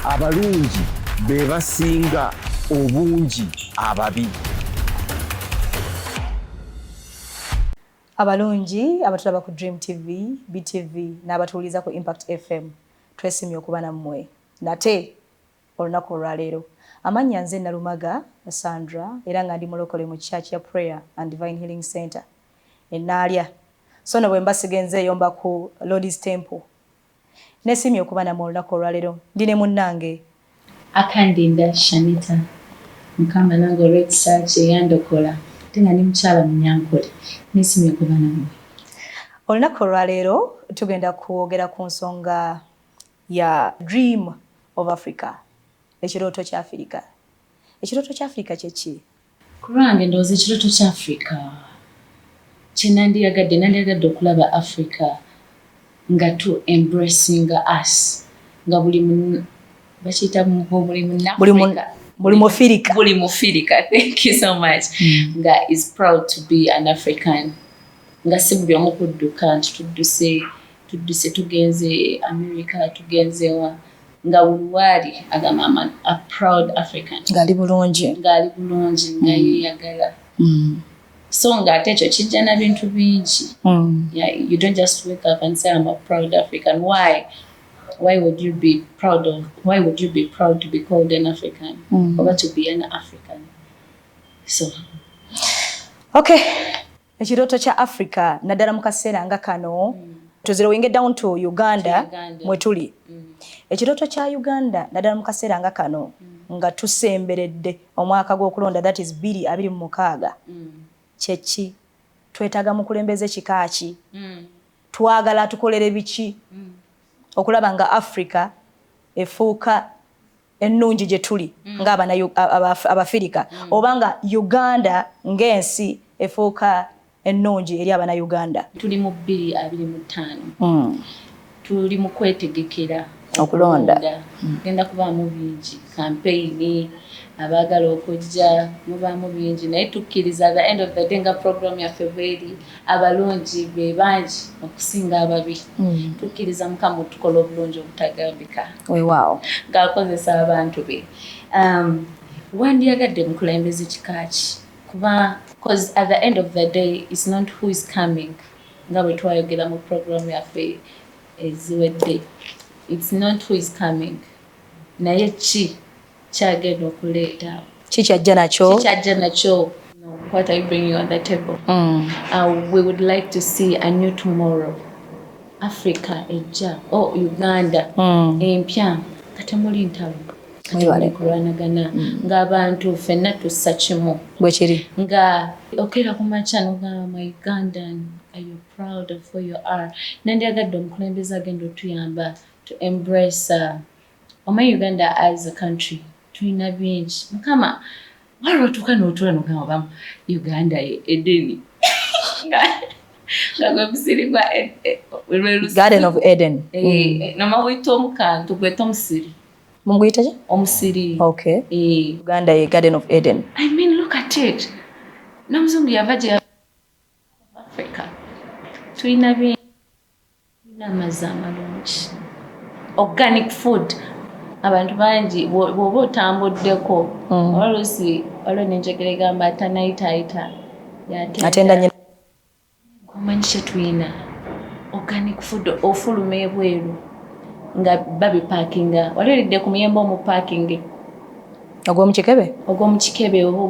abalungi be basinga obungi ababi. Abalungi abatulaba ku Dream TV, BTV n'abatuuliza ku Impact FM twesimye okuba nammwe nate olunaku olwaleero. Amannya nze Nalumaga Sandra era nga ndi mulokole mu Church ya Prayer and Divine Healing Center Enaalya. So no bwe mbasigenze yomba ku Lord's Temple. Nesimye okuba nammwe olunaku olwaleero. Ndine munnange Akandinda Shanita Mukama nange olw'ekisa kyeyandokola tenga ndi mukyala munyankole. Nesimye okuba nammwe. Olunaku olwaleero tugenda kwogera ku nsonga ya Dream of Africa. Ekirooto kya Africa. Ekirooto kya Africa kye ki? Kurange ndowooza ekirooto kya Africa nandiyagadde okulaba Africa nga tu embracing us nga buli bakiyita buli mufirika. Thank you so much. Nga is proud to be an African. Nga si buli omu kudduka nti tudduse tugenze America tugenze wa nga buluwali agamba a proud African. Ngali bulungi nga yeyagala. So nga ate ekyo kijja na bintu bingi. Yeah, you don't just wake up and say I'm a proud African. Why would you be proud to be called an African or to be an African? So okay, ekirooto kya Africa naddala mu kaseera nga kano tuzirowinge down to Uganda mwetuli. Ekirooto kya Uganda naddala mu kaseera nga kano nga tusemberedde omwaka gw'okulonda that is 2026. Kyeki twetaaga mukulembeze kikaaki twagala tukolere biki okulaba nga Africa efuuka ennungi gye tuli ng'Abafirika obanga Uganda ng'ensi efuuka ennungi eri Abannayuganda. Tuli mu 2025 tuli mu kwetegekera okulonda. Genda kubaamu bingi campaign abaagala okujja mubaamu bingi naye tukkiriza at the end of the day nga program yaffe bweri abalungi be bangi okusinga ababi. Tukkiriza Mukama otukola obulungi obutagambika Wow. ng'akozesa abantu be. Wandiyagadde mukulembeze kikaaki kuba because at the end of the day it's not who is coming nga bwe twayogera mu program yaffe eziwedde. It's not who is coming naye ki kyagenda okuleeta Kikyajja nakyo. What are you bringing on the table? We would like to see a new tomorrow. Africa ejja Uganda empya katemuli ntalo kulwanagana ng'abantu ffenna tussa kimu bwe kiri nga okera ku makya n'ogamba my Ugandan, are you proud of where you are? Nandiyagadde omukulembeze agenda otuyamba to embrace Uganda as a country. Tulina bingi Mukama waliwo otuuka n'otula n'ogamba Uganda Edeni nga gwe musiri gwa Garden of Eden. Noma wuyita omukantu gweta omusiri. Mumuyita ki? Omusiri. Okay. Uganda ye Garden of Eden. I mean, look at it. Namuzungu yava gye Africa. Tulina bingi. Tulina amazzi amalungi. Organic food. Abantu bangi bw'oba otambuddeko oluusi waliwo n'enjogera egamba atanayitaayita atenda nnyo. Omanyi kye tulina organic food ofuluma ebweru nga babipaakinga waliridde ku muyembe omupaakingi ogw'omu kikebe oba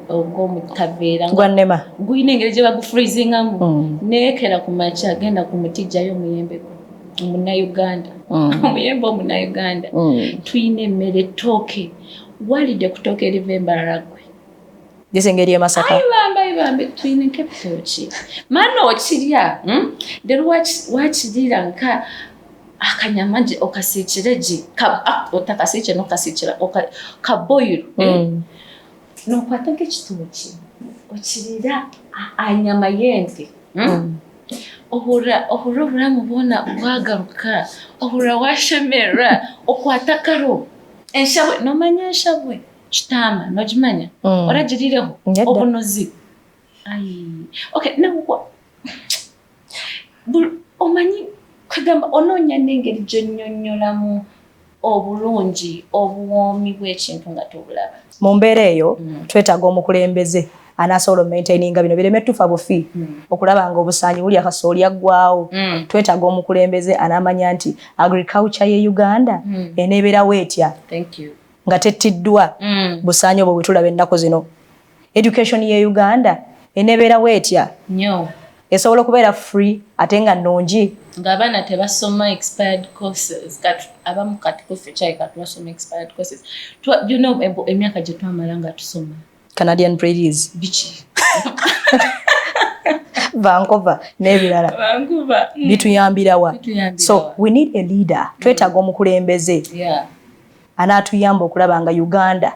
ogw'omu kaveera gwannema gulina engeri gye bagufreezingamu neekera ku makya agenda ku muti jjayo omuyembe Omunnayuganda omuyembe Omunnayuganda. Tuyina emmere ettooke walidde ku ttooke eriva Embaragwe gisengeri e Masaka ayibambe tuyina nk'ebitooki maana okirya then wakirira nka akanyama okasiikire gi otakasiikire n'okasiikira kaboyiru n'okwata nk'ekitooki okirira anyama y'ente ohura obulamu bwona bwagaruka ohura washemerera okwata karo enshabwe nomanya enshabwe kitama nogimanya oragirireho obunozi okay nawo omanyi kagamba ononya n'engeri gy'onnyonnyolamu obulungi obuwoomi bw'ekintu nga tobulaba. Mu mbeera eyo twetaaga omukulembeze anasobola maintaininga bino bireme tufa bufi okulaba nga obusaanyi buli akasooli aggwaawo. Twetaaga omukulembeze anamanya nti agriculture ye Uganda eneebeerawo etya nga tettiddwa busaanyi obwo bwe tulaba ennaku zino. Education ye Uganda eneebeerawo etya esobola okubeera free ate nga nnungi. Ng'abaana tebasoma expired courses abamu kati kufe kyali katubasoma expired courses. You know emyaka gye twamala nga tusoma Canadian Prairies biki Vancouver n'ebirala bituyambirawa. So we need a leader. Twetaaga omukulembeze anaatuyamba okulaba nga Uganda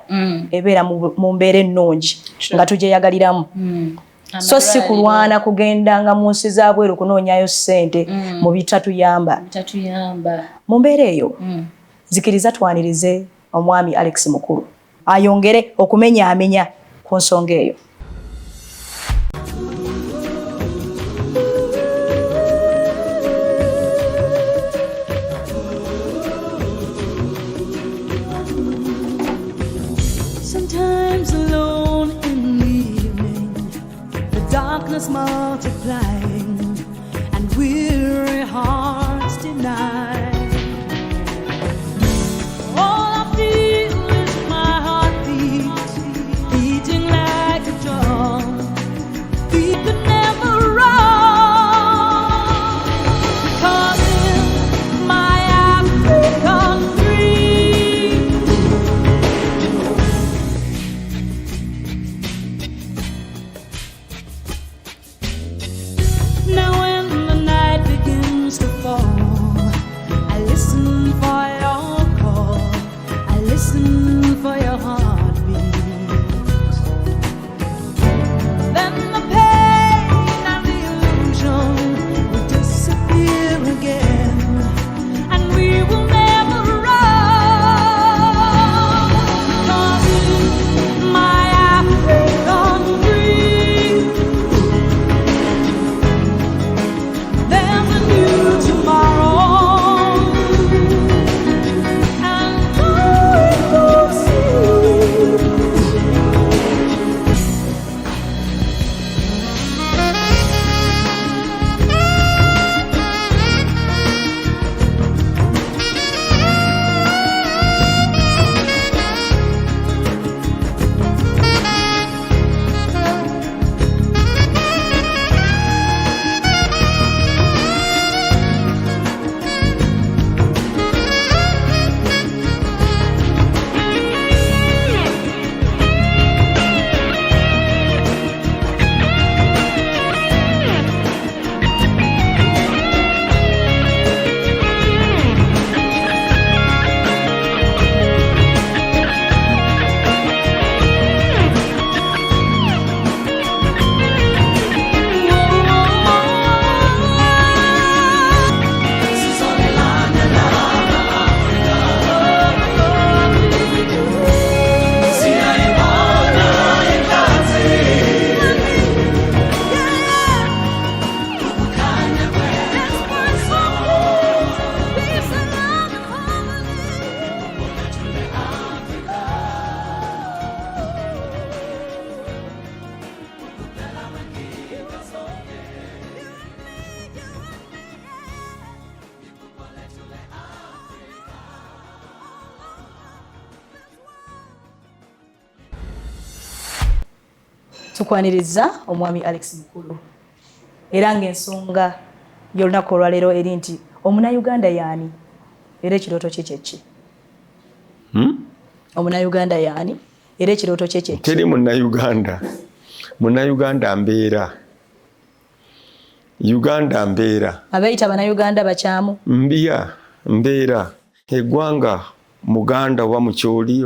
ebeera mu mbeera ennungi nga tugyeyagaliramu. So si kulwana kugendanga mu nsi za bweru kunoonyayo ssente mu bitatuyamba. Mu mbeera eyo zikiriza twanirize omwami Alex Mukulu ayongere okumenyaamenya ku nsonga eyo. Multiplying and weary hearts deny. All I feel is my heartbeat beating like a drum. Feet that never run. Cause in my African dream, now when the night begins to fall, I listen for your call, I listen for your heartbeat. Then the pain and the illusion will disappear again, and we will never run. Cause in my African dream, there's a new tomorrow, and we will see. Tukwaniriza omwami Alex Mukulu era ng'ensonga y'olunaku olwaleero eri nti Omunayuganda yaani era ekirooto kye kyeki? Omunayuganda yaani era ekirooto kye kyeki? Teri Munnayuganda. Munnayuganda mbeera. Uganda mbeera. Abayita Bannayuganda bakyamu? Mbeera. Eggwanga Muganda oba Mukyoli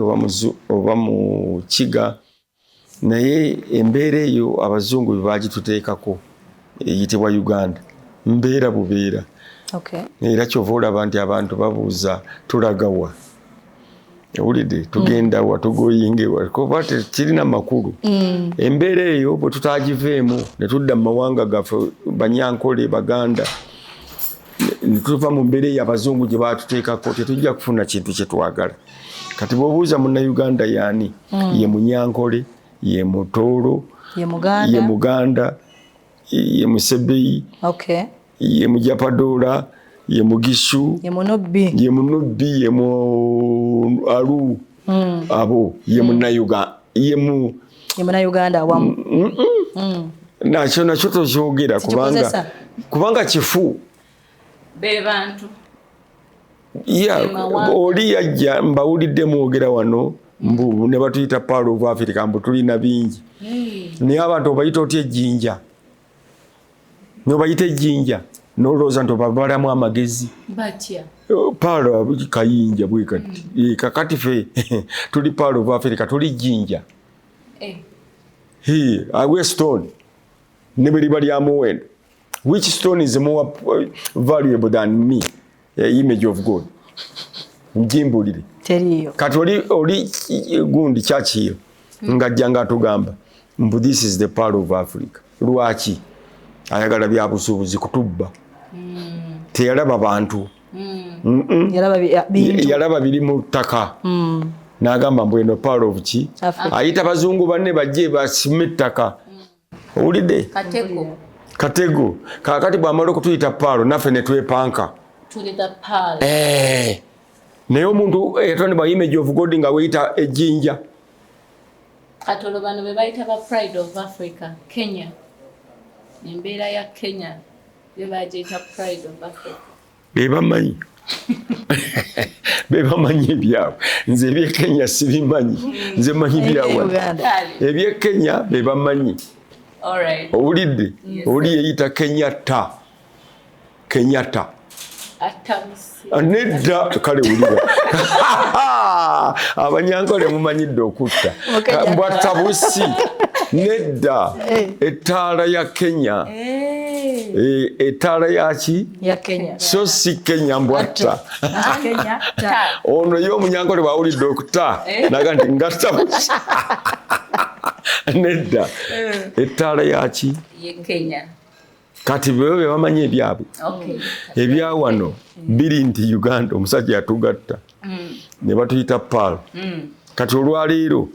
oba Mukiga, naye embeera eyo Abazungu bye baagituteekako eyitibwa Uganda. Mbeera bubeera. Era kyova olaba nti abantu babuuza tulagawa. Ewulidde tugenda wa tugoyingewa kuba tekirina makulu. Embeera eyo bwe tutagiveemu ne tudda mu mawanga gaffe Banyankole Baganda tuva mu mbeera y'abazungu gye baatuteekako tetujja kufuna kintu kye twagala. Kati bw'obuuza Munnayuganda y'ani? Ye Munyankole, ye Mutoolo, ye Muganda, ye Musebeyi, ye Mujapadoola, ye Mugishu, ye Munubbi, ye mu Alu, abo ye Munnayuganda, ye Munnayuganda awamu. Nakyo tokyogera kubanga kifu. Be bantu. Oli yajja mbawulidde mwogera wano mbu ne batuyita Pearl of Africa mbu tulina bingi. Naye abantu obayita otya ejjinja? Nobayita ejjinja n'olowooza nti obabalamu amagezi. Batya. Pearl kayinja bwe kati. Kakati ffe tuli Pearl of Africa tuli jjinja. I wear stone. Ne bwe liba lya muwendo. Which stone is more valuable than me? Image of God. Njimbulire. Teriyo. Kati oli gundi chachiyo. Ngajjanga atugamba. Mbu this is the Pearl of Africa. Lwaki? Ayagala byabusuubuzi kutubba. Teyalaba bantu. Yalaba biri mu ttaka. N'agamba mbu eno Pearl of ki? Ayita bazungu banne bajje basime ettaka. Owulidde? Katego. Kakati bw'amala okutuyita Pearl naffe ne twepanka. Tulita Pearl. Naye omuntu eyatondebwa image of God nga weyita ejjinja. Katolo bano be bayita ba Pride of Africa, Kenya. Embeera ya Kenya be bagiyita Pride of Africa. Bebamanyi. Bebamanyi ebyabwe. Nze eby'e Kenya sibimanyi. Nze manyi byawa. Eby'e Kenya bebamanyi. Owulidde? Oli yeyita Kenyatta. Nedda kale wulira. Abanyankole mumanyidde okutta. Mbwatta busi. Nedda. Ettaala ya Kenya. Ettaala yaki? Ya Kenya. So si Kenya mbwatta. Ono ye Omunyankole bw'awulidde okutta. Naga nti ngatta busi. Nedda. Ettaala yaki? Ye Kenya. Kati bwe bamanyi ebyabwe. Ebyawano biri nti Uganda omusajja yatugatta. Ne batuyita Pearl. Kati olwaleero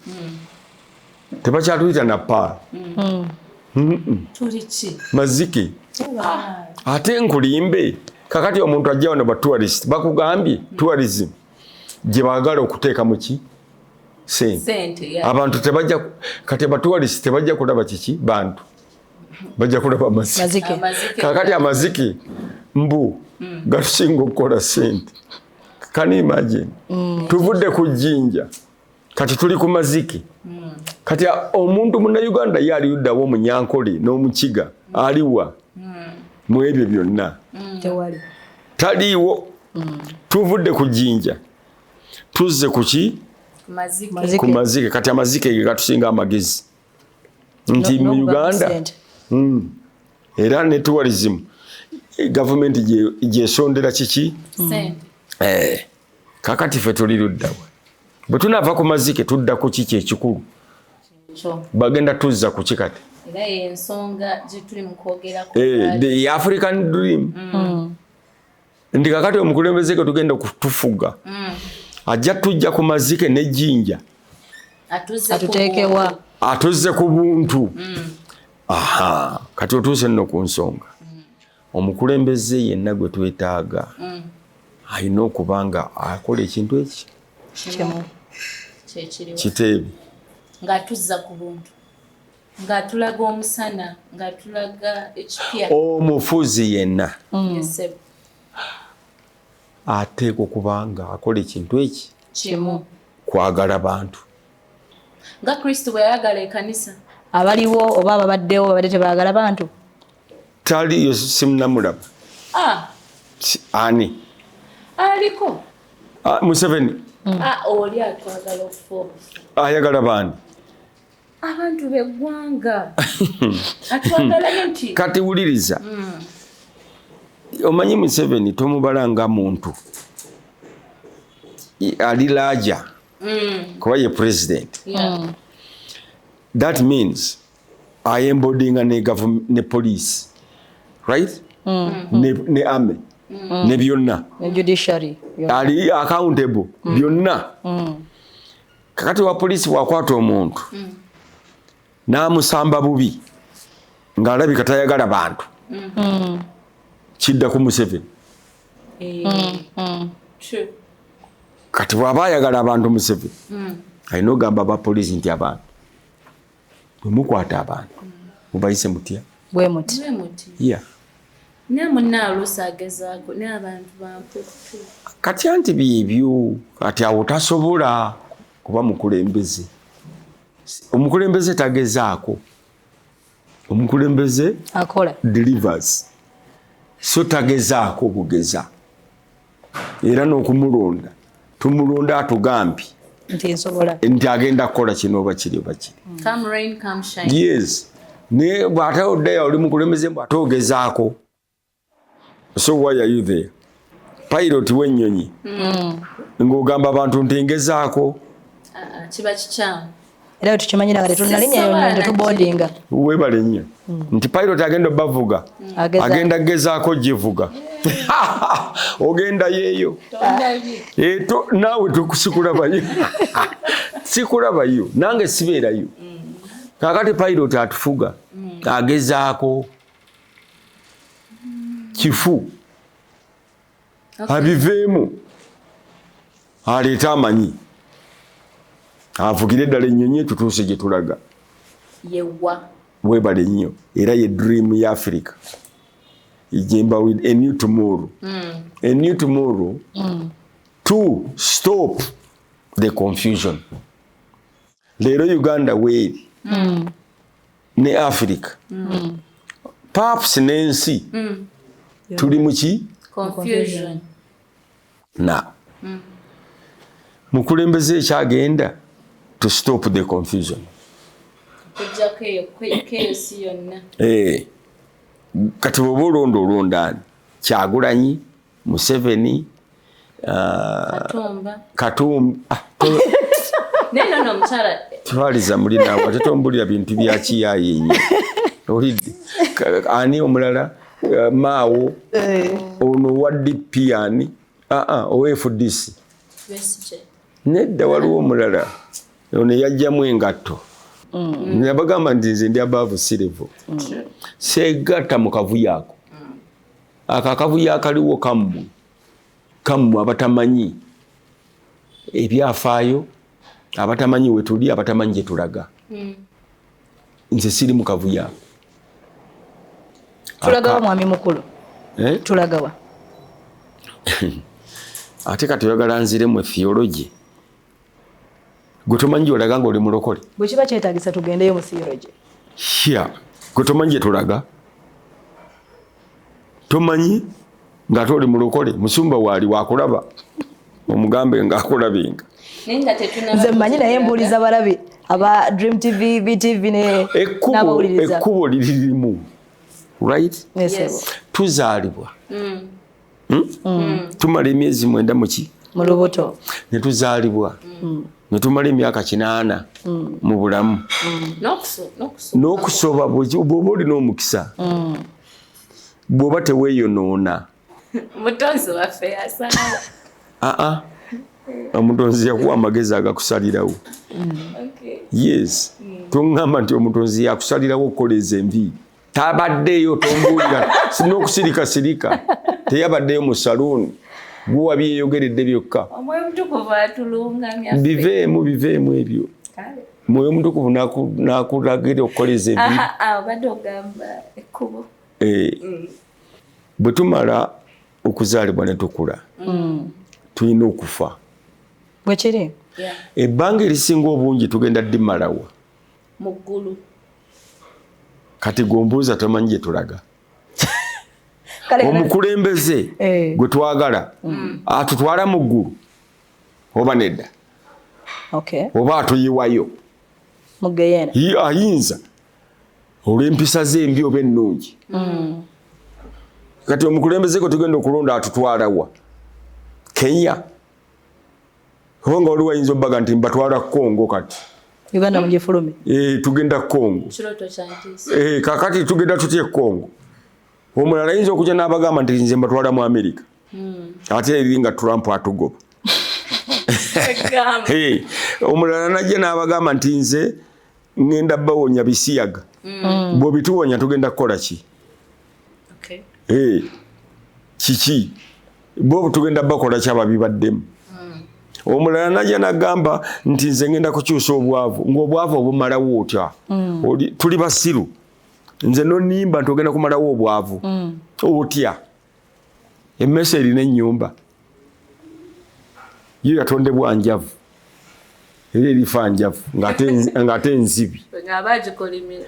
tebakyatuyita na Pearl. Tuliki. Mazike. Ate nkulimbe. Kakati omuntu ajja wano ba tourist bakugambye tourism gye baagala okuteeka mu ki? Sente. Abantu tebajja kati ba tourist tebajja kulaba kiki bantu. Bajja kulaba mazike. Kakati amazike mbu gatusinga okukola sente. Can you imagine? Tuvudde ku jjinja kati tuli ku mazike. Kati omuntu Munnayuganda yali yuddawo Omunyankole n'Omukiga aliwa mu ebyo byonna. Taliiwo. Tuvudde ku jjinja tuzze ku ki? Ku mazike. Kati amazike ge gatusinga amagezi nti mu Uganda era ne tourism gavumenti gyesondera kiki? Kakati ffe tuli luddawa. Bwe tunaava ku mazike tudda ku kiki ekikulu? Bagenda tuzza ku kikati. Era y'ensonga gye tuli mu kwogerako. The African dream. Ndi kakati omukulembeze ke tugenda kutufuga. Ajja tujja ku mazike n'ejjinja. Atuteekewa. Atuzze ku buntu. Aha, kati otuuse nno ku nsonga. Omukulembeze yenna gwe twetaaga. Alina okuba nga akola ekintu eki. Kiteebi. Ng'atuzza ku buntu. Ng'atulaga omusana. Ng'atulaga ekipya. Omufuzi yenna. Ateekwa okuba nga akola ekintu eki. Kimu. Kwagala bantu. Nga Kristo bwe yayagala ekkanisa. Abaliwo oba ababaddewo babadde tebaagala bantu? Taliyo simunamulaba. Ani? Aliko. Museveni. Oli atwagala okufa. Ayagala baani? Abantu b'eggwanga. Atwagala nti. Kati wuliriza. Omanyi Museveni tomubala nga muntu. Ali laaja. Kuba ye president. That means I am embodying ne police. Right? Ne army. ne byonna judiciary ali accountable byonna kakati wa police wakwata omuntu n'amusamba bubi ng'alabika tayagala bantu kidda ku Museveni kati bw'aba ayagala abantu Museveni alina ogamba ba police nti abantu bwe mukwata abantu mubayise mutya bwe muti kati anti byebyo kati awo tasobola kuba mukulembeze omukulembeze tagezaako omukulembeze akola delivers so tagezaako bugeza era n'okumulonda tumulonda atugambye nti agenda kukola kino oba kiri oba kiri yes ne bw'ate oddeyo oli mukulembeze bw'atogezaako so why are you there pilot w'ennyonyi ng'ogamba abantu nti ngezaako kiba kikyamu era tukimanyira nga tetunalinnya tetubodinga webale nnyo nti pilot agenda obavuga agenda gezaako givuga ogenda yeeyo naawe sikulabayo sikulabayo nange sibeerayo kakati pilot atufuga agezaako kifu abiveemu aleete amanyi avugire ddala ennyonyi tutuuse gye tulaga yewa webale nnyo era ye dream ya Africa ijemba with a new tomorrow a new tomorrow to stop the confusion leero Uganda weeri ne Africa perhaps n'ensi tuli muki confusion na mukulembeze ekyagenda to stop the confusion kati bwoba olondaani Kyagulanyi Museveni Katumba twaliza muli naawe ate tombulira bintu bya kiyaayi ennyo olidde ani omulala Maawo ono wa DP ani owa FDC nedda waliwo omulala ono yajjamu engatto nabagamba nti nze ndi above sea level seegatta mu kavuyo ako akavuyo akaliwo kammwe abatamanyi ebyafaayo abatamanyi wetuli abatamanyi gye tulaga nze siri mu kavuyo ako tulagawa mwami mukulu tulagawa ate kati oyagala nziremu theology gwe tomanyi olaga nga oli mulokole bwe kiba kyetaagisa tugendeyo mu theology gwe tomanyi gye tulaga tomanyi ng'ate oli mulokole musumba waali wakulaba omugambe ng'akulabenga nze mmanyi naye mbuuliza balabe aba Dream TV BTV n'abawuliriza ekkubo liririmu right tuzaalibwa tumala emyezi 9 mu lubuto ne tuzaalibwa ne tumala emyaka 8 mu bulamu n'okusoba bw'oba olina omukisa bw'oba teweeyonoona mutonzi waffe yasala omutonzi yakuwa amagezi agakusalirawo yes toŋŋamba nti omutonzi yakusalirawo okukoleza enviiri tabaddeyo tombuulira n'okusirikasirika teyabaddeyo mu saluuni guwa byeyogeredde byokka omwoyo omutukuvu atulungamya biveemu ebyo mwoyo omutukuvu nakulagira okukoleza enviiri obadde ogamba ekkubo bwe tumala okuzaalibwa ne tukula tulina okufa bwe kiri ebbanga erisinga obungi tugenda ddimalawa mu ggulu kati gombuuza tomanyi gye tulaga omukulembeze gwe twagala atutwala mu ggulu oba nedda oba atuyiwayo ayinza olw'empisa z'embi oba ennungi kati omukulembeze gwe tugenda okulonda atutwalawa Kenya oba nga waliwo ayinza obbaga nti mbatwala Congo kati Uganda mujefulume tugenda Congo kakati tugenda tutya Congo omulala ayinza okujja n'abagamba nti nze mbatwala mu America ate eri nga Trump atugoba. Omulala najja n'abagamba nti nze ngenda bawonya bisiyaga bw'obituwonya tugenda kukola ki? Kiki bo tugenda bakola kyaba bibaddemu. Omulala najja n'agamba nti nze ngenda kukyusa obwavu ng'obwavu obumalawo otya tuli basiru nze nonimba ntogenda kumalawo obwavu otya emmese erina ennyumba yo yatondebwa njavu era erifa njavu ng'ate nzibi.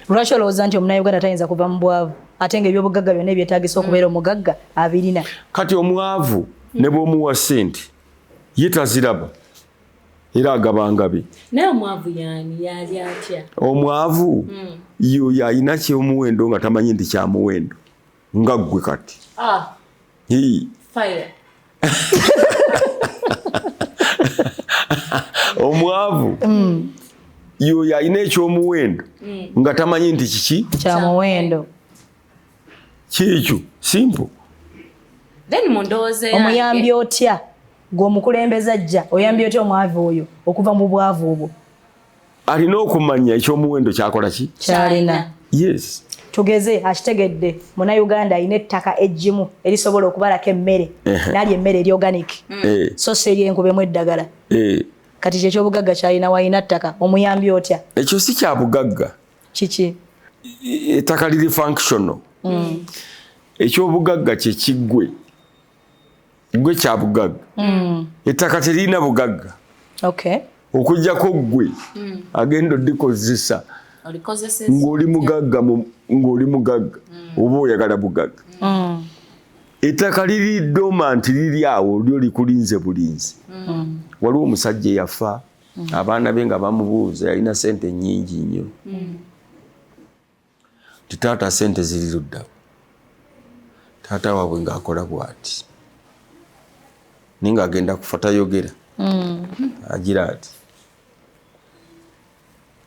Lwaki olowooza nti omunnayuganda tayinza kuva mu bwavu ate ng'ebyobugagga byonna ebyetaagisa okubeera omugagga abirina? Kati omwavu ne bw'omuwa ssente ye taziraba era agabangabe. Naye omwavu yani yali atya? Omwavu yo yalina ky'omuwendo nga tamanyi nti kyamuwendo nga ggwe kati. Fire. Omwavu yo yalina ekyomuwendo nga tamanyi nti kiki kyamuwendo. Kikyo simple. Then mundoze omuyambi otya gw'omukulembeze ajja oyambi otya omwavu oyo okuva mu bwavu obwo? Alina okumanya ekyomuwendo kyakola ki kyalina. Yes. Tugeze akitegedde Munnayuganda alina ettaka eggimu erisobola okubalako emmere n'alya emmere eri organic so si eri enkubemu eddagala. Kati ky'ekyobugagga kyalina walina ttaka omuyambi otya? Ekyo si kya bugagga. Kiki? Ettaka liri functional. Ekyobugagga kye kiggwe gwe kya bugagga. Ettaka terina bugagga. Okujjako ggwe agenda oddikozesa ng'oli mugagga oba oyagala bugagga. Ettaka liri dormant liri awo lyo likulinze bulinzi. Waliwo omusajja eyafa abaana be nga bamubuuza yalina ssente nnyingi nnyo. Taata ssente ziri luddawo. Taata waabwe ng'akola bw'ati ninga agenda kufa tayogera. Agira ati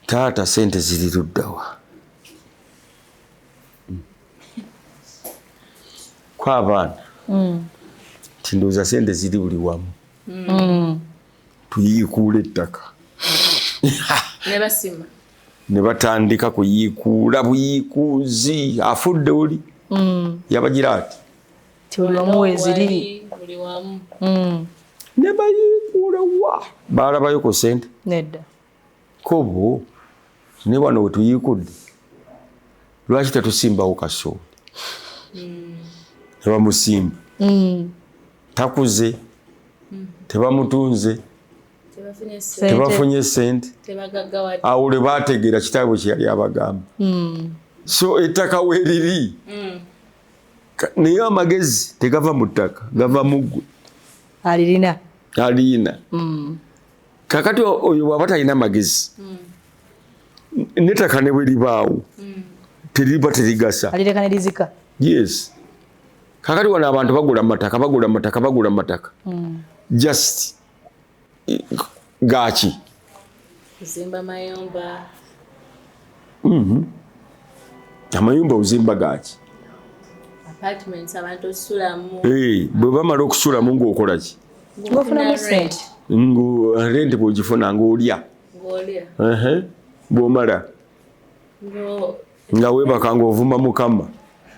taata ssente ziri luddawa. Kwa abaana tindooza ssente ziri buli wamu. Tuyiikuula ettaka ne batandika kuyiikuula buyiikuuzi afudde oli yabagira ati buli wamu weziri ne bayiikuula wa baalabayo ku ssente nedda kobo ne wano we tuyiikudde lwaki tetusimbawo kasooli ne bamusimba takuze tebamutunze tebafunye ssente awo lwe baategeera kitaabwe kye yali abagamba. So ettaka weeriri naye amagezi tegava mu ttaka gava mu ggwe alirina. Kakati oyo waba talina magezi n'ettaka ne bwe libaawo teriba terigasa alireka ne lizika. Yes. Kakati wano abantu bagula mataka just gachi kuzimba mayumba. Amayumba uzimba gachi apartments abantu osulamu. Bwe bamala okusulamu ng'okola ki? Ng'ofuna ssente. Rent bw'ogifuna ng'olya. Bw'omala nga weebaka ng'ovuma Mukama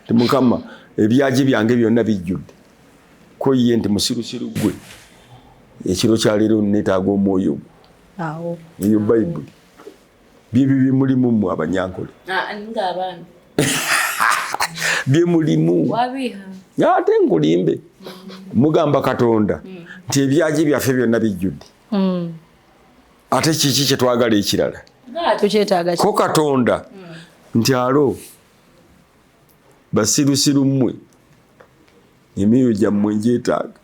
ti Mukama ebyaji byange byonna bijjudde ko ye nti musirusiru gwe ekiro kya leero neetaaga omwoyo awo eyo Bayibuli bibyo bimulimu mu abanyankole ng'abaana byemulimu ate nkulimbe mugamba Katonda nti ebyaji byaffe byonna bijjudde ate kiki kye twagala ekirala tukyetaaga ko Katonda nti alo basirusiru mmwe emyoyo gyammwe ngyetaaga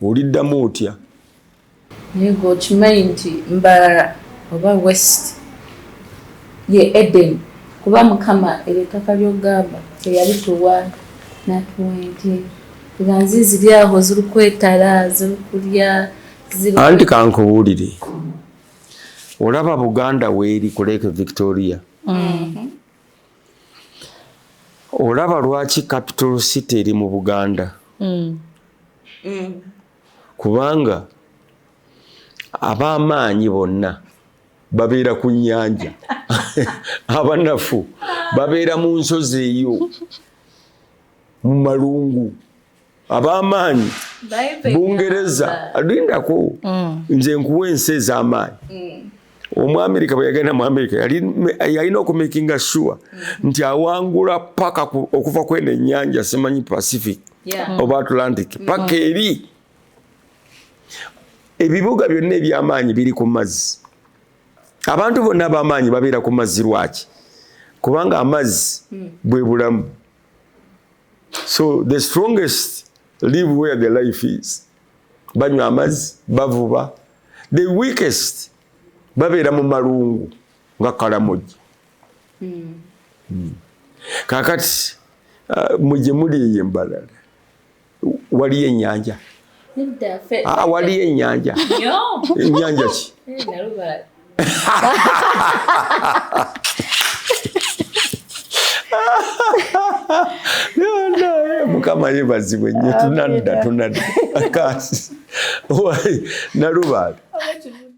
oliddamu otya? Naye okimanyi nti Mbarara oba West ye Eden kuba Mukama eritaka ly'ogamba teyalituwa natuwente nga nzi ziri aho ziri kwetala ziri kulya anti kankubuulire olaba Buganda weeri ku Lake Victoria olaba lwaki capital city eri mu Buganda. Kubanga ab'amaanyi bonna babeera ku nnyanja. Abanafu babeera mu nsozi eyo mu malungu. Ab'amaanyi Bungereza alindako nze nkuwa ensi ez'amaanyi. Omwamerika bwe yagenda mu Amerika yalina okumakinga sure nti awangula paka okuva kweno ennyanja simanyi Pacific oba Atlantic paka eri. Ebibuga byonna eby'amaanyi biri ku mazzi. Abantu bonna ab'amaanyi babeera ku mazzi lwaki? Kubanga amazzi bwe bulamu. So the strongest live where the life is. Banywa amazzi, bavuba. The weakest babeera mu malungu nga Kalamoja. Kakati muje muli embalala. Waliyo ennyanja. Waliyo ennyanja. Ennyanja ki? Mukama yebazibwe nnyo tunadda. Nalubaale.